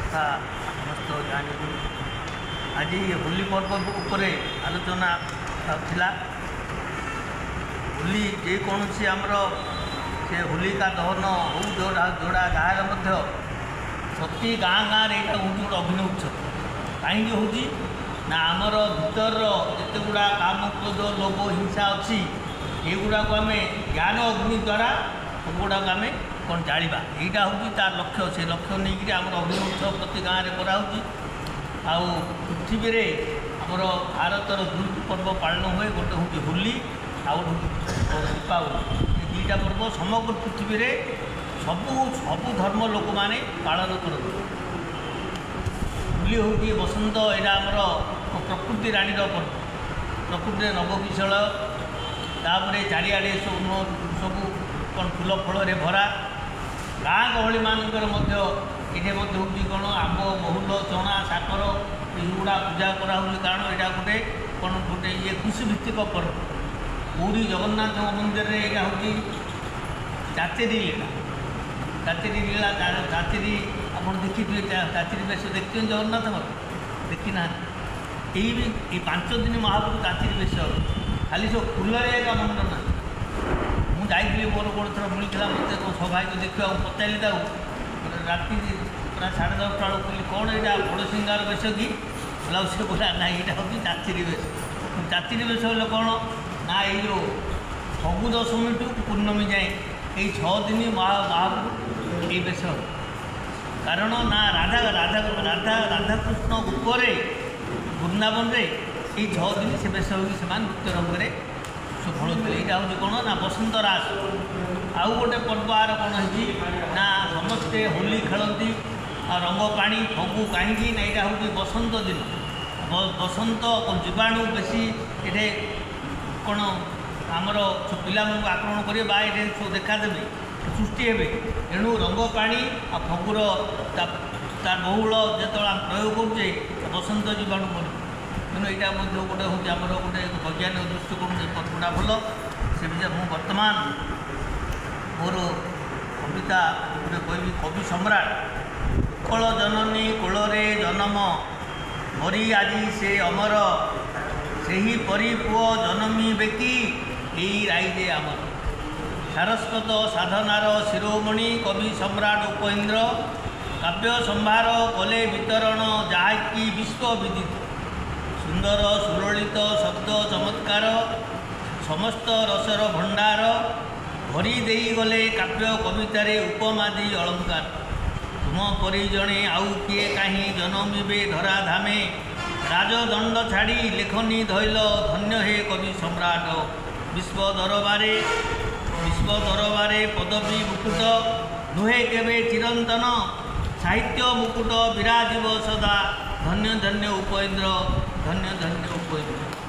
तथा समस्त जानी आज होली पर्व उपरे आलोचना था। होली जेकोसी आमर से होलिका दहन हो जोड़ा जोड़ा गाँव मध्य प्रति गाँ गाँव यहाँ हूँ गोटे अभिनय उत्सव कहीं हूँ ना आमर भीतर जिते गुड़ा काम क्रोध लोभ हिंसा अच्छी युवा को आम ज्ञान अग्नि द्वारा सबुड़ा आम कौन जाड़ा यहाँ हूँ तार लक्ष्य से लक्ष्य नहीं कि आम अभिनय उत्सव प्रति गाँव में कराऊँगी आउ पृथ्वी रे आमर भारतर दुईटी पर्व पालन हुए गोटे हूँ होली आउ दीपावली दुईटा पर्व समग्र पृथ्वी रे सबू धर्म लोक मैंने पालन करते। होली हूँ बसंत यहाँ आमर प्रकृति राणीर पर्व प्रकृति नवकिशल तापर चारिआडे सब कौन फूल फल भरा गाँ गहली मानकर ये हूँ कौन आंब बहुल चना साकर युवा पूजा कराऊँ कारण यहाँ गोटे कौन गोटे ये कृषि भित्तिक पर्व पूरी जगन्नाथ मंदिर में यहाँ हूँ चाचेरी लीला चाचेरी लीला चाचेरी आप देखिए चाचेरी बेश देखते जगन्नाथ देखी ना ये 5 दिन महाप्रभु चाचेरी बेश खाली सब फूल एक मन ना मुझे मोर गोटे थर मिलता मत सौभाग्य देखा पचारि राति पूरा 10:30 बेलू कौन यहाँ बड़ सिंगार बेश कि बोला से बोला ना यहाँ हूँ चाचेरी बेश चाचेरी बेश बोले कौन ना यो फगु दशमी टू पूर्णमी जाए ये 6 दिन महाप्रभु ये बेश कारण ना राधा राधा राधा राधाकृष्ण रूपरे वृंदावन रे ये 6 दिन से बेश हो नृत्य रंग में भोलुते यहाँ हूँ कौन ना बसंत रास आउ गोटे पर्व आर कौन है समस्ते होली खेलती रंग पानी फगु कहीं ना यहाँ हूँ बसंत दिन बसंत जीवाणु बेसी ये कौन आमर पिला आक्रमण करेंगे ये सब देखादेवे सृष्टि हे तेणु रंग पानी आ फगुर तार बहुल जो प्रयोग करुचे बसंत जीवाणु मर तेणु यहाँ गोटे हूँ आमर गोटे वैज्ञानिक दृष्टिकोण पर्वटा भल से विषय मुझे बर्तमान मोर कविता गोटे कहबी कवि सम्राट उत्कल जननी कोଳରେ जन्म मरी आजी से अमर से ही परी पुओ जनमी बेकी यही राइजे आमर सारस्वत साधनार शिरोमणि कवि सम्राट उपेन्द्र काव्य सम्भार कले वितरण जहाँकि विश्व विदित सुंदर सुललित शब्द चमत्कार समस्त रसर भंडार भरी देई गले काव्य कवितारे उपमादि अलंकार तुम परी जणे आउ किए कहीं जनमिबे धरा धामे राजदंड छाड़ी लेखनी धैल धन्य हे कवि सम्राट विश्व दरबारे पदवी मुकुट नुहे केबे चिरंतन साहित्य मुकुट विराजीव सदा धन्य धन्य उपेन्द्र धन्य धन्य उपेन्द्र।